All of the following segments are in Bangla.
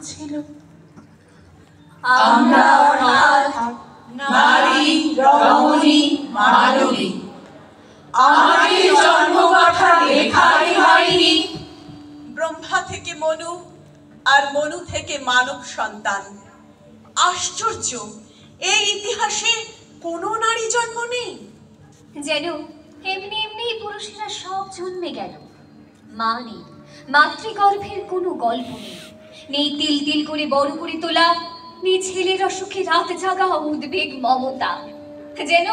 ছিল। আমরা অর্থাৎ নারী রমণী মানবী, আমাদের জন্মকথা লেখাই হয়নি। ব্রহ্মা থেকে মনু আর মনু থেকে মানব সন্তান। আশ্চর্য, এই ইতিহাসে কোনো নারী জন্ম নেই। যেন এমনি এমনি পুরুষেরা সব জন্মে গেল। মা নেই, মাতৃগর্ভের কোনো গল্প নেই, নেই তিল তিল করে বড় করে তোলা, নেই ছেলের অসুখে রাত জাগা উদ্বেগ মমতা। যেন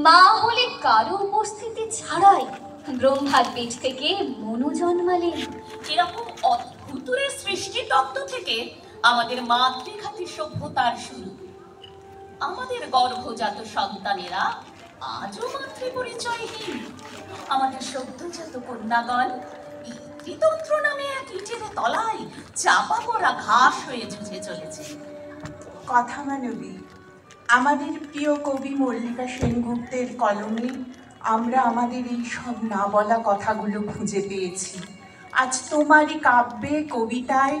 মা বলে কারো উপস্থিতি ছাড়াই ব্রহ্মার পেট থেকে মনু জন্মালেন। এরকম অদ্ভুতের সৃষ্টি তত্ত্ব থেকে আমাদের মাতৃঘাতী সভ্যতার শুরু। আমাদের গর্ভজাত সন্তানেরা আজও মাতৃ পরিচয়হীন। আমাদের সদ্যজাত কন্যাগণ পিতৃতন্ত্র নামে এক ইটের তলায় চাপা পড়া ঘাস হয়ে জুঝে চলেছে। কথা মানবী, আমাদের প্রিয় কবি মল্লিকা সেনগুপ্তের কলমে আমরা আমাদের এই সব না বলা কথাগুলো খুঁজে পেয়েছি। আজ তোমারই কাব্যে কবিতায়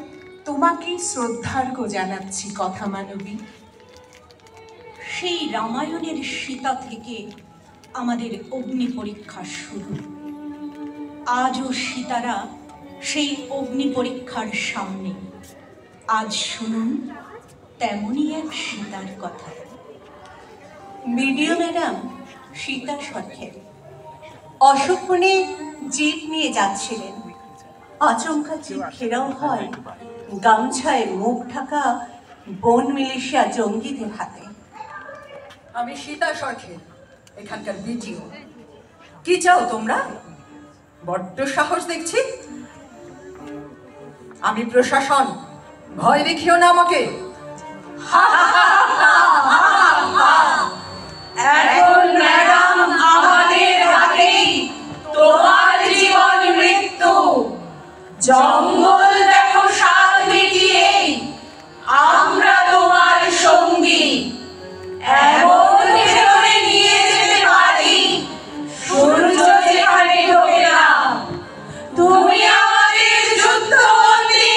তোমাকেই শ্রদ্ধার্ঘ্য জানাচ্ছি কথা মানবী। সেই রামায়ণের সীতা থেকে আমাদের অগ্নি পরীক্ষা শুরু। আজও সীতারা সেই অগ্নি পরীক্ষার সামনে। আজ শুনুন তেমনই এক সীতার কথা। বিডিও ম্যাডাম সীতা সরকার অশোকবনে জিপ নিয়ে যাচ্ছিলেন। আচমকা জিপ ঘেরাও হয় গামছায় মুখ ঢাকা বন মিলিশিয়া জঙ্গিদের হাতে। আমি সীতা সরকার, এখানকার বিডিও। কি চাও তোমরা? বড্ড সাহস দেখছি। আমি প্রশাসন, ভয় দেখিও না আমাকে। এখন ম্যাডাম আমাদের হাতেই তোমার জীবন মৃত্যু। জঙ্গল দেখো সাত মিটিয়ে আমরা তোমার সঙ্গী। এমন ভেতরে নিয়ে যেতে পারি সূর্য যেখানে ঢোকে না। তুমি আমাদের যুদ্ধবন্দী।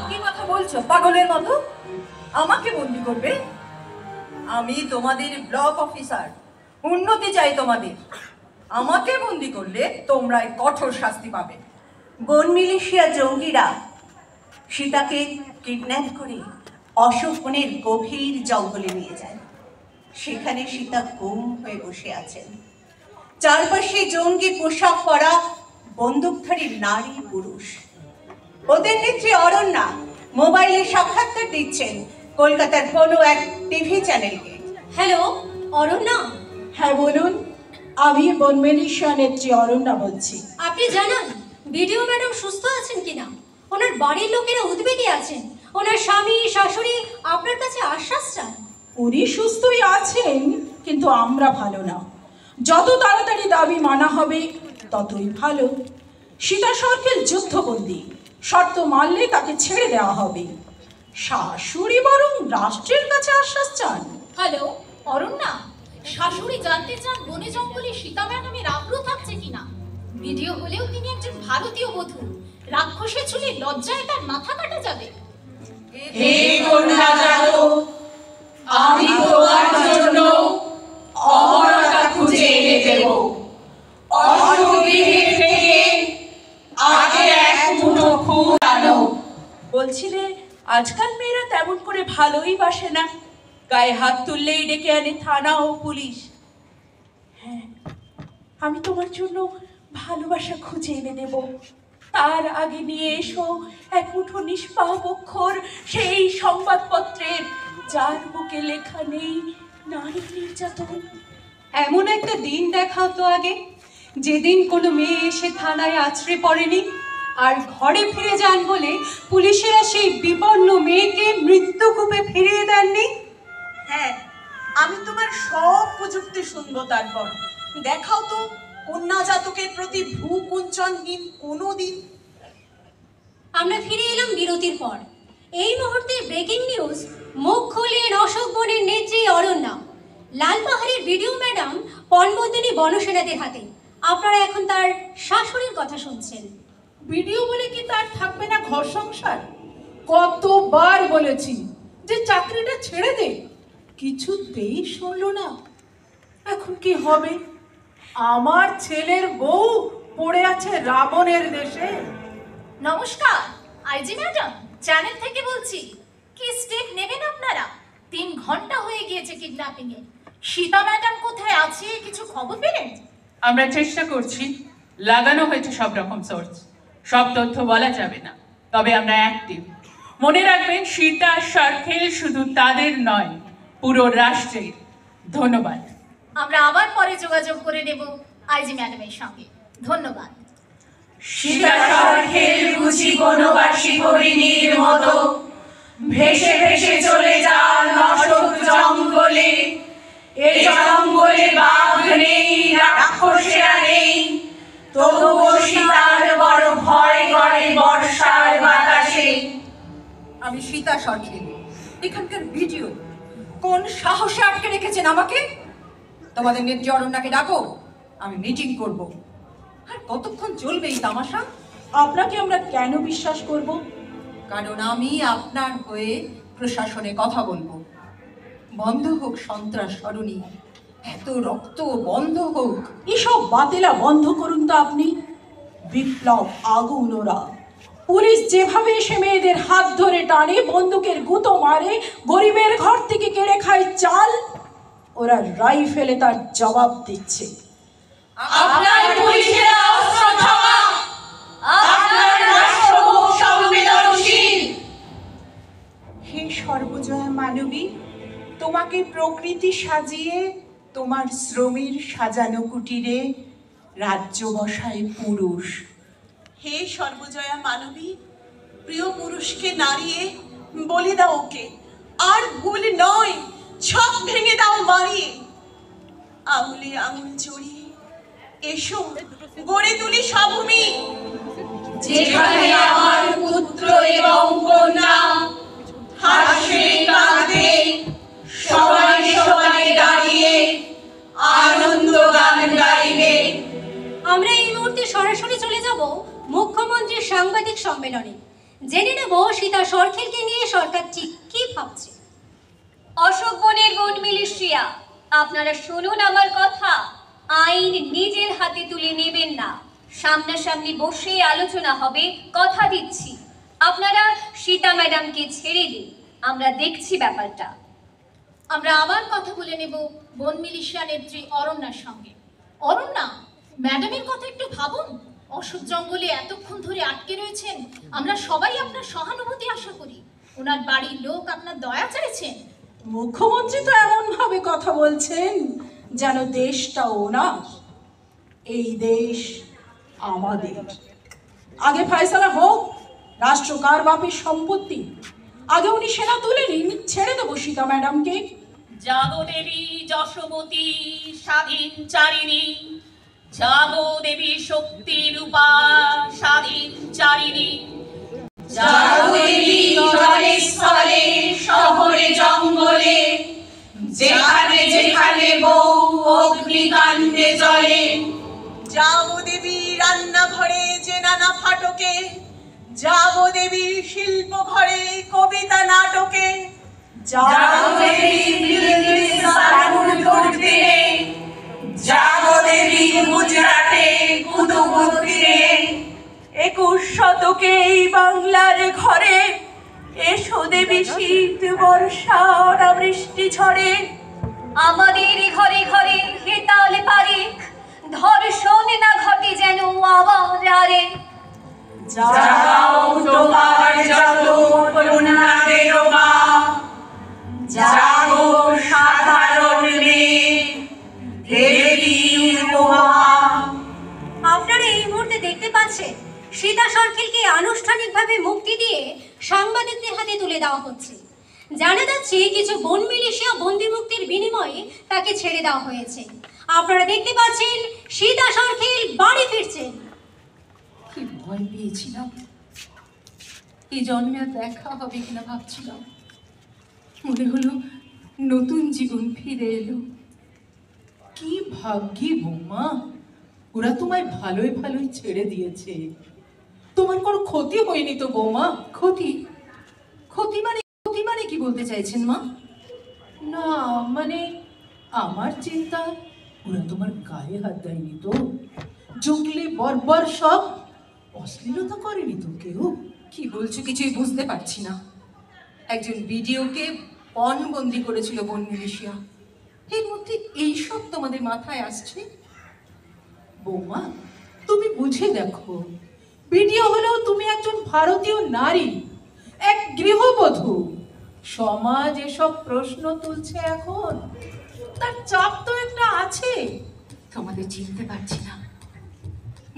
কি কথা বলছো পাগলের মতো? আমাকে বন্দি করবে? আমি তোমাদের ব্লক অফিসার, উন্নতি চাই তোমাদের। আমাকে বন্দি করলে তোমরা কঠোর শাস্তি পাবে। বন মিলিশিয়া জঙ্গিরা সীতাকে কিডন্যাপ করে অশোকবনের গভীর জঙ্গলে নিয়ে যায়। সেখানে সীতা গুম হয়ে বসে আছেন। চারপাশে জঙ্গি পোশাক পরা বন্দুকধারী নারী পুরুষ। ওদের নেত্রী অরণ্যা মোবাইলে সাক্ষাৎকার দিচ্ছেন কলকাতার কোনো এক টিভি চ্যানেলকে। হ্যালো অরণ্যা। হ্যাঁ বলুন, আমি বন মিলিশিয়া নেত্রী অরণ্যা বলছি। আপনি জানান বিডিও ম্যাডাম সুস্থ আছেন কিনা? ওনার বাড়ির লোকেরা উদ্বেগে আছেন। ওনার স্বামী শাশুড়ি আপনার কাছে আশ্বাস চান। উনি সুস্থই আছেন, কিন্তু আমরা ভালো না। যত তাড়াতাড়ি দাবি মানা হবে ততই ভালো। সীতা সরকার যুদ্ধবন্দী, শর্ত মানলে তাকে ছেড়ে দেওয়া হবে। শাশুড়ি বরং রাষ্ট্রের কাছে আশ্বাস চান। হ্যালো অরণ্যা, শাশুড়ি জানতে চান বনে জঙ্গলে সীতা ম্যাডামের আগ্রহ থাকছে কিনা। ভিডিও হলেও তিনি একজন ভারতীয় বধূ। রাক্ষসের চুলে লজ্জায় তার মাথা কাটা যাবে। হে কন্যা জাতো, আমি তোমার জন্য অমরতা খুঁজে এনে দেব। অসুবিধে থেকে আগে এক মুঠো খুন আনো। বলছিলে আজকাল মেয়েরা তেমন করে ভালোই বাসে না, গায়ে হাত তুললেই ডেকে আনে থানা ও পুলিশ। হ্যাঁ, আমি তোমার জন্য ভালোবাসা খুঁজে এনে দেব। তার আগে নিয়ে এসো এক মুঠো নিষ্পাপ অক্ষর সেই সংবাদপত্রের যার বুকে লেখা নেই নারী নির্যাতন। এমন একটা দিন দেখাও তো আগে, যেদিন কোনো মেয়ে এসে থানায় আছড়ে পড়েনি আর ঘরে ফিরে যান বলে পুলিশেরা সেই বিপন্ন মেয়েকে মৃত্যুকূপে ফিরিয়ে দেননি। হ্যাঁ, আমি তোমার সব প্রযুক্তি শুনবো। তারপর দেখাও তো কন্যা জাতকের প্রতি ভ্রুকুঞ্চনহীন কোনো দিন। আমরা ফিরে এলাম বিরতির পর। এই মুহূর্তে ব্রেকিং নিউজ। মুখ খুললেন অশোকবনের নেত্রী অরণ্যা। লালপাহাড়ের ভিডিও ম্যাডাম পণবন্দিনী বনসেনাদের হাতে। আপনারা এখন তার শাশুড়ির কথা শুনছেন। ভিডিও বলে কি তার থাকবে না ঘর সংসার? কতবার বলেছি যে চাকরিটা ছেড়ে দে, কিছুতেই শুনলো না। এখন কি হবে? আমার ছেলের বউ পড়ে আছে রাবণের দেশে। নমস্কার আইজি ম্যাডাম, চ্যানেল থেকে বলছি। কি স্টেপ নেবেন আপনারা? 3 ঘন্টা হয়ে গিয়েছে কিডন্যাপিং এ। সীতা ম্যাডাম কোথায় আছে কিছু খবর পেলেন? আমরা চেষ্টা করছি, লাগানো হয়েছে সব রকম সোর্স, সব তথ্য বলা যাবে না, তবে আমরা অ্যাক্টিভ। মনে রাখবেন সীতা সরখেল শুধু তাদের নয়, পুরো রাষ্ট্রের। ধন্যবাদ। আমরা আবার পরে যোগাযোগ করে নেব আইজি ম্যাডামের সঙ্গে। ধন্যবাদ। সীতা সরখেল বুঝি বনবাসী হরিণীর মতো ভেসে ভেসে চলে যান অশোক জঙ্গলে। এই জঙ্গলে বাঘ নেই, রাক্ষসেরা নেই, তবুও সীতার বড় ভয় করে বর্ষার বাতাসে। আমি সীতা সরখেল। এখানকার ভিডিও কোন সাহসে আটকে রেখেছেন আমাকে? তোমাদের নেত্রী অরণ্যাকে ডাকো, আমি মিটিং করব। আর কতক্ষণ চলবে এই তামাশা? আপনাকে আমরা কেন বিশ্বাস করব? কারণ আমি আপনার হয়ে প্রশাসনে কথা বলবো। বন্ধ হোক সন্ত্রাস সরণি, এত রক্ত বন্ধ হোক। এসব বাতেলা বন্ধ করুন তো আপনি। বিপ্লব আগুন ওরা। পুলিশ যেভাবে এসে মেয়েদের হাত ধরে টানে, বন্দুকের গুঁতো মারে, গরিবের ঘর থেকে কেড়ে খায় চাল, ওরা রাইফেলে তার জবাব দিচ্ছে। আপনার পুলিশেরা অস্ত্র থামা, আপনার রাষ্ট্র সংবেদনশীল। হে সর্বজয়া মানবী, তোমাকে প্রকৃতি সাজিয়ে তোমার শ্রমের সাজানো কুটিরে রাজ্য বসায় পুরুষ। হে সর্বজয়া মানবী, প্রিয় পুরুষকে নাড়িয়ে বলে দাও ওকে আর ভুল নয়, সব ভেঙে দাও মারিয়ে। আঙুলে আঙুল জড়িয়ে এসো গড়ে তুলি সভূমি, যেখানে আমার পুত্র এবং কন্যা হাসে কাঁদে সবাই সবাই দাঁড়িয়ে আনন্দ গান গাইবে। আমরা এই মুহূর্তে সরাসরি চলে যাব মুখ্যমন্ত্রীর সাংবাদিক সম্মেলনে। জেনে নেব সীতা সরখেলকে নিয়ে সরকার ঠিক কি ভাবছে। অশোক বনের বন মিলিশিয়া, আপনারা শুনুন আমার কথা। আইন নিজের হাতে তুলে নেবেন না, সামনাসামনি বসে আলোচনা হবে, কথা দিচ্ছি। আপনারা সীতা ম্যাডামকে ছেড়ে দিন, আমরা দেখছি ব্যাপারটা। আমরা আবার কথা বলে নেব বন মিলিশিয়া নেত্রী অরণ্যার সঙ্গে। অরণ্যা, ম্যাডামের কথা একটু ভাবুন। অশোক জঙ্গলে এতক্ষণ ধরে আটকে রয়েছেন, আমরা সবাই আপনার সহানুভূতি আশা করি। ওনার বাড়ির লোক আপনার দয়া চাইছেন। মুখ্যমন্ত্রী তো এমন ভাবে কথা বলছেন যেন দেশটা ওনার, এই দেশ আমাদের। আগে ফয়সালা হোক, রাষ্ট্র কার বাপের সম্পত্তি। আগে উনি সেনা তুলে নিন, ছেড়ে দেবো সীতা ম্যাডামকে। জাগো দেবী যশোমতী স্বাধীন চারিণী, জাগো দেবী শক্তি রূপা স্বাধীন চারিণী। জাগো দেবী জলে স্থলে শহরে জঙ্গলে, যেখানে যেখানে বউ অগ্নিকাণ্ডে জ্বলে। যাবো দেবী রান্নাঘরে যে নানা ফাটকে, যাবো দেবী শিল্প ঘরে কবিতা নাটকে, জাগো দেবী বিজনেস আগুন করতে, জাগো দেবী গুজরাটে কুতুব তীরে। 21 শতকে এই বাংলার ঘরে এসো দেবী শীত বর্ষা বৃষ্টি ঝড়ে। আমাদের ঘরে ঘরে হেতাল পারিক, ধর্ষণ না ঘটে যেন আবার আরে। জাগাও তোমার যত কন্যাদের মা, জাগো সাধারণ মেয়ে দেবীর উপমা। আপনারা এই মুহূর্তে দেখতে পাচ্ছেন সীতা সরখেলকে আনুষ্ঠানিকভাবে মুক্তি দিয়ে সাংবাদিকদের হাতে তুলে দেওয়া হচ্ছে। জানা যাচ্ছে কিছু বন মিলিশিয়া বন্দি মুক্তির বিনিময়ে তাকে ছেড়ে দেওয়া হয়েছে। আপনারা দেখতে পাচ্ছেন সীতা সরখেল বাড়ি ফিরছেন। কি ভয় পেয়েছিলাম, এই জন্মে আর দেখা হবে কিনা ভাবছিলাম। মনে হলো নতুন জীবন ফিরে এলো। কি ভাগ্যি বৌমা, ওরা তোমায় ভালোই ভালোই ছেড়ে দিয়েছে। তোমার কোনো ক্ষতি হয়নি তো বৌমা? ক্ষতি? ক্ষতি মানে কি বলতে চাইছেন মা? না মানে আমার চিন্তা, ওরা তোমার গায়ে হাত দেয়নি তো? জুগলি বর্বর সব অশ্লীলতা করেনি তো কেউ? কি বলছো কিছুই বুঝতে পারছি না। একজন ভিডিওকে পণবন্দি করেছিল বন মিলিশিয়া, এর মধ্যে এইসব তোমাদের মাথায় আসছে? বৌমা তুমি বুঝে দেখো, ভিডিও হলেও তুমি একজন ভারতীয় নারী, এক গৃহবধূ। সমাজ এসব প্রশ্ন তুলছে এখন, তার চাপ তো একটা আছে। তোমাদের চিনতে পারছি না,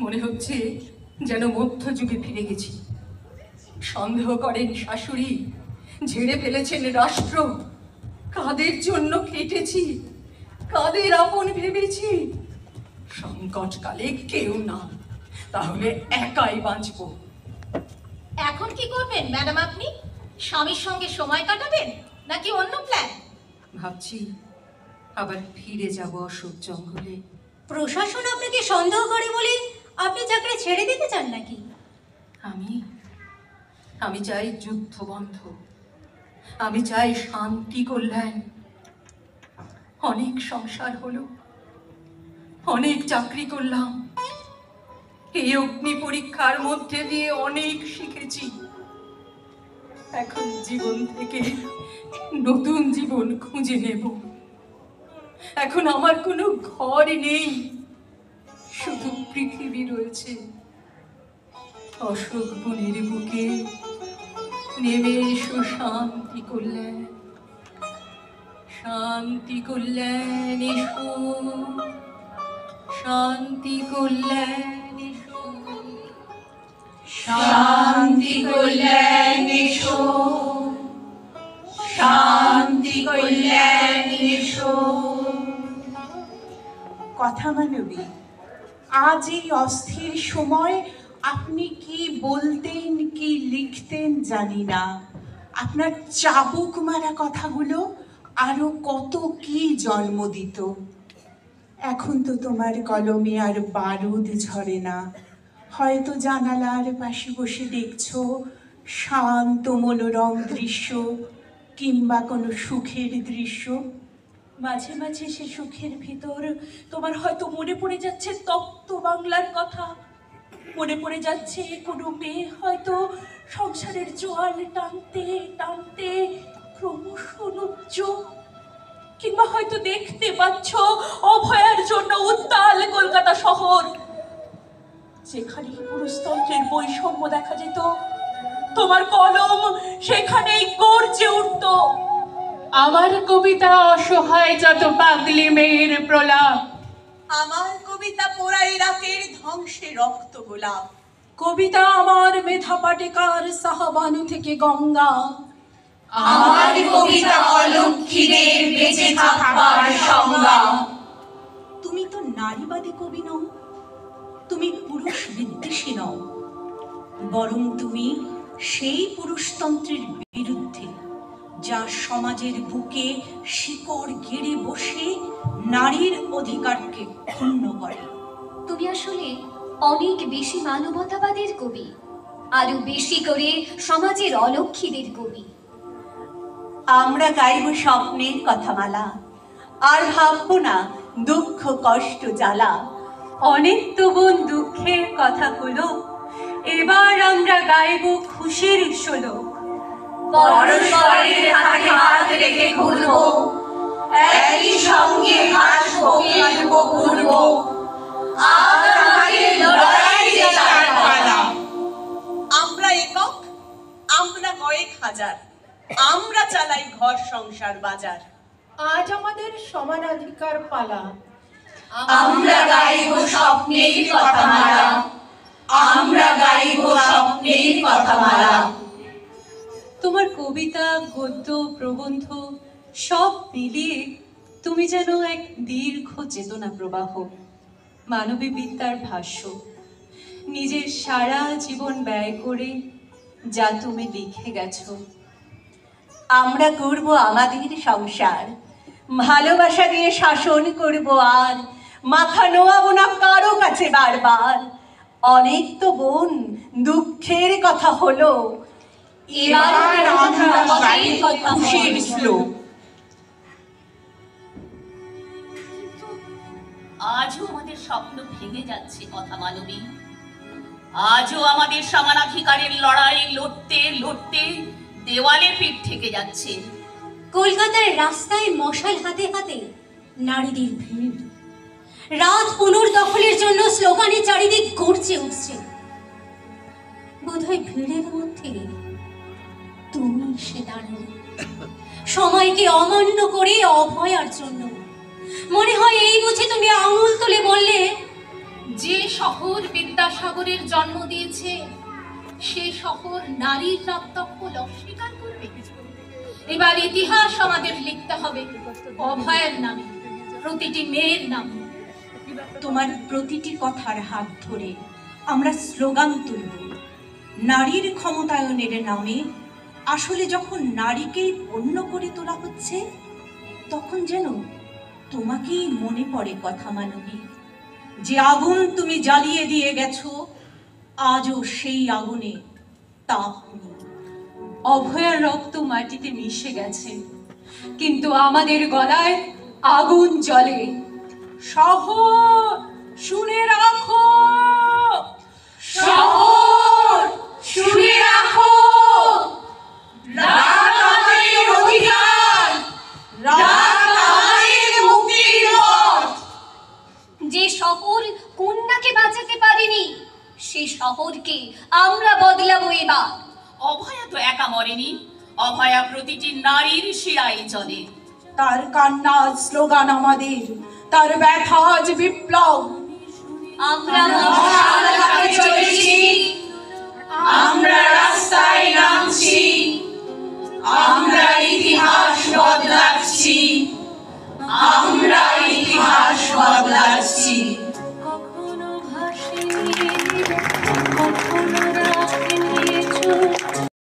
মনে হচ্ছে যেন মধ্যযুগে ফিরে গেছি। সন্দেহ করেন শাশুড়ি, ঝেড়ে ফেলেছেন রাষ্ট্র। কাদের জন্য কেটেছি, কাদের আপন ভেবেছি। সংকটকালে কেউ না, তাহলে একাই বাঁচবো। এখন কি করবেন ম্যাডাম আপনি? স্বামীর সঙ্গে সময় কাটাবেন নাকি অন্য প্ল্যান? ভাবছি আবার ফিরে যাব অশোক জঙ্গলে। প্রশাসন আপনাকে সন্দেহ করে বলে আপনি চাকরি ছেড়ে দিতে চান নাকি? আমি চাই যুদ্ধ বন্ধ, আমি চাই শান্তি কল্যাণ। অনেক সংসার হলো, অনেক চাকরি করলাম, এই অগ্নি পরীক্ষার মধ্যে দিয়ে অনেক শিখেছি। এখন জীবন থেকে নতুন জীবন খুঁজে নেব। এখন আমার কোনো ঘর নেই, শুধু পৃথিবী রয়েছে। অশোক বনের বুকে নেমে এসো শান্তি কল্যাণ, শান্তি কল্যাণ এসো, শান্তি কল্যাণ এসো, শান্তি কল্যাণ এসো, শান্তি কল্যাণ এসো। কথা মানবী, আজ এই অস্থির সময় আপনি কি বলতেন কি লিখতেন জানি না। আপনার চাবুক মারা কথাগুলো আরো কত কি জন্ম দিত। এখন তো তোমার কলমে আর বারুদ ঝরে না। হয়তো জানালার পাশে বসে দেখছো শান্ত মনোরম দৃশ্য কিংবা কোনো সুখের দৃশ্য। মাঝে মাঝে সে সুখের ভিতর তোমার হয়তো মনে পড়ে যাচ্ছে তপ্ত বাংলার কথা, মনে পড়ে যাচ্ছে কোনো মেয়ে হয়তো সংসারের জোয়াল টানতে টানতে ক্রমশ নুজ্জ, কিংবা হয়তো দেখতে পাচ্ছ অভয়ার জন্য উত্তাল কলকাতা শহর, যেখানে পুরুষতন্ত্রের বৈষম্য দেখা যেত, তোমার কলম সেখানেই গর্জে উঠত। আমার কবিতা অসহায় যত পাগলি মেয়ের প্রলাপ, আমার কবিতা পোড়া ইরাকের ধ্বংসে রক্ত গোলাপ। কবিতা আমার মেধা পাটেকার সাহাবানু থেকে গঙ্গা। আমার কবিতা অলক্ষীদের বেঁচে থাকবার সংজ্ঞা। তুমি তো নারীবাদী কবি নও, তুমি পুরুষ বিদ্বেষী নও, বরং তুমি সেই পুরুষতন্ত্রের বিরুদ্ধে যা সমাজের বুকে শিকড় গেড়ে বসে নারীর অধিকারকে ক্ষুণ্ণ করে। তুমি আসলে অনেক বেশি মানবতাবাদের কবি, আরো বেশি করে সমাজের অলক্ষীদের কবি। আমরা গাইব স্বপ্নের কথামালা, আর ভাববো না দুঃখ কষ্ট জ্বালা। অনেক তো বোন দুঃখের কথা হলো, এবার আমরা গাইব খুশির শোলক। পরস্পরের হাতে হাত রেখে ঘুরবো, একই সঙ্গে হাসবো খেলবো ঘুরবো। আজ আমাদের লড়াই যে চার পালা। আমরা একক, আমরা কয়েক হাজার, আমরা চালাই ঘর সংসার বাজার। আজ আমাদের সমানাধিকার পালা। আমরা গাইব স্বপ্নের কথামালা, আমরা গাইব স্বপ্নের কথামালা। তোমার কবিতা, গদ্য, প্রবন্ধ সব মিলিয়ে তুমি যেন এক দীর্ঘ চেতনা প্রবাহ, মানবী বিদ্যার ভাষ্য। নিজের সারা জীবন ব্যয় করে যা তুমি লিখে গেছো। আমরা করব আমাদের সংসার, ভালোবাসা দিয়ে শাসন করব, আর মাথা নোয়াবো না কারো কাছে বারবার। অনেক তো বোন দুঃখের কথা হলো, এবার আমরা গাই খুশির শ্লোক। আজও আমাদের স্বপ্ন ভেঙে যাচ্ছে কথা মানবী। আজও আমাদের সমানাধিকারের লড়াই লড়তে লড়তে দেওয়ালে পিঠ থেকে যাচ্ছে। কলকাতার রাস্তায় মশাল হাতে হাতে নারীদের ভিড়, রাত পুনর্দখলের জন্য স্লোগানে চারিদিক গর্জে উঠছে। বোধহয় ভিড়ের মধ্যে তুমি এসে দাঁড়ালে, সময়কে অমান্য করে অভয়ার জন্য। মনে হয় এই বুঝে তুমি আঙুল তুলে বললে, যে শহর বিদ্যাসাগরের জন্ম দিয়েছে সে শহর নারীর রক্তক্ষল অস্বীকার করবে। এবার ইতিহাস আমাদের লিখতে হবে অভয়ের নামে, প্রতিটি মেয়ের নামে। তোমার প্রতিটি কথার হাত ধরে আমরা স্লোগান তুলব নারীর ক্ষমতায়নের নামে। আসলে যখন নারীকেই পণ্য করে তোলা হচ্ছে, তখন যেন তোমাকেই মনে পড়ে কথা মানবী। যে আগুন তুমি জ্বালিয়ে দিয়ে গেছো, আজও সেই আগুনে তাপ নেই। অভয়ার রক্ত মাটিতে মিশে গেছে, কিন্তু আমাদের গলায় আগুন জ্বলে। শহর শুনে রাখো, শহর শুনে রাখো, রাত আমাদের অধিকার, রাত আমাদের মুক্তির পথ। যে শহর কন্যাকে বাঁচাতে পারেনি, সে শহরকে আমরা বদলাবো এবার। অভয়া তো একা মরেনি, অভয়া প্রতিটি নারীর শিরায় চলে। তার কান্না আজ স্লোগান আমাদের, তার ব্যথা আজ বিপ্লব। আমরা মশাল হাতে চলেছি, আমরা রাস্তায় নামছি, আমরা ইতিহাস বদলাচ্ছি, আমরা